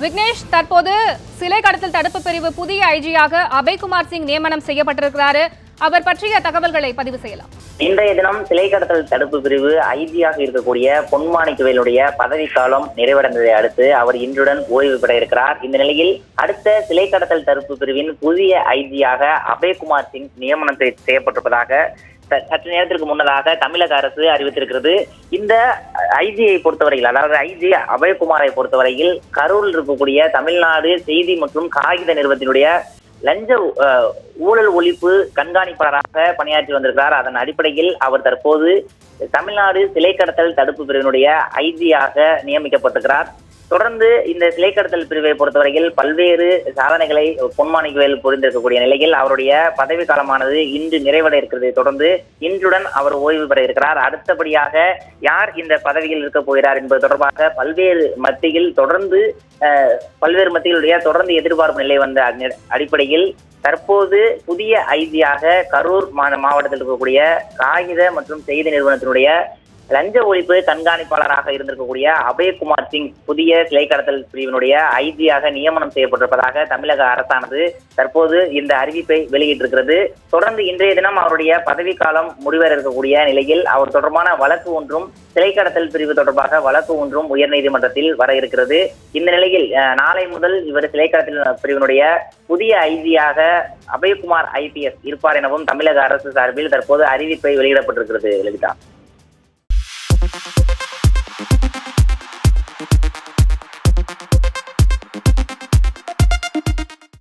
விக்னேஷ், தற்போது சிலை கடத்தல் தடுப்பு பிரிவு புதிய ஐஜியாக அபய்குமார் சிங் நியமனம் செய்யப்பட்டிருக்கிறார். அவர் பற்றிய தகவல்களை பதிவு செய்யலாம். இன்றைய தினம் சிலை கடத்தல் தடுப்பு பிரிவு ஐஜியாக இருக்கக்கூடிய பொன்மாணிக்கவேலுடைய பதவிக்காலம் நிறைவடைந்ததை அடுத்து அவர் இன்றுடன் ஓய்வு பெற இருக்கிறார். இந்த நிலையில் அடுத்த சிலை கடத்தல் தடுப்பு பிரிவின் புதிய ஐஜியாக அபய்குமார் சிங் நியமனம் செய்யப்பட்டிருப்பதாக சற்று நேரத்திற்கு முன்னதாக தமிழக அரசு அறிவித்திருக்கிறது. இந்த ஐஜியை பொறுத்தவரையில், அதாவது ஐஜி அபய்குமாரை பொறுத்தவரையில் கரூரில் இருக்கக்கூடிய தமிழ்நாடு செய்தி மற்றும் காகித நிறுவனத்தினுடைய லஞ்ச ஊழல் ஒழிப்பு கண்காணிப்பாளராக பணியாற்றி வந்திருக்கிறார். அதன் அடிப்படையில் அவர் தற்போது தமிழ்நாடு சிலை கடத்தல் தடுப்பு பிரிவினுடைய ஐஜியாக நியமிக்கப்பட்டிருக்கிறார். தொடர்ந்து இந்த சிலை கடத்தல் பிரிவை பொறுத்தவரையில் பல்வேறு சாதனைகளை பொன்மாணிக்கவேல் புரிந்திருக்கக்கூடிய நிலையில் அவருடைய பதவி காலமானது இன்று நிறைவட இருக்கிறதை தொடர்ந்து இன்றுடன் அவர் ஓய்வு பெற இருக்கிறார். அடுத்தபடியாக யார் இந்த பதவியில் இருக்க போகிறார் என்பது தொடர்பாக பல்வேறு மத்தியில் தொடர்ந்து எதிர்பார்ப்பு நிலை வந்த அடிப்படையில் தற்போது புதிய ஐஜியாக கரூர் மாவட்டத்தில் இருக்கக்கூடிய காகித மற்றும் செய்தி நிறுவனத்தினுடைய லஞ்ச ஒழிப்பு கண்காணிப்பாளராக இருந்திருக்கக்கூடிய அபய்குமார் சிங் புதிய சிலை கடத்தல் பிரிவினுடைய ஐஜியாக நியமனம் செய்யப்பட்டிருப்பதாக தமிழக அரசானது தற்போது இந்த அறிவிப்பை வெளியிட்டிருக்கிறது. தொடர்ந்து இன்றைய தினம் அவருடைய பதவிக்காலம் முடிவர இருக்கக்கூடிய நிலையில் அவர் தொடர்பான வழக்கு ஒன்றும் சிலை கடத்தல் பிரிவு தொடர்பாக வழக்கு ஒன்றும் உயர்நீதிமன்றத்தில் வர இருக்கிறது. இந்த நிலையில் நாளை முதல் இவர் சிலை கடத்தல் பிரிவினுடைய புதிய ஐஜியாக அபய்குமார் IPS இருப்பார் எனவும் தமிழக அரசு சார்பில் தற்போது அறிவிப்பை வெளியிடப்பட்டிருக்கிறது. லலிதா.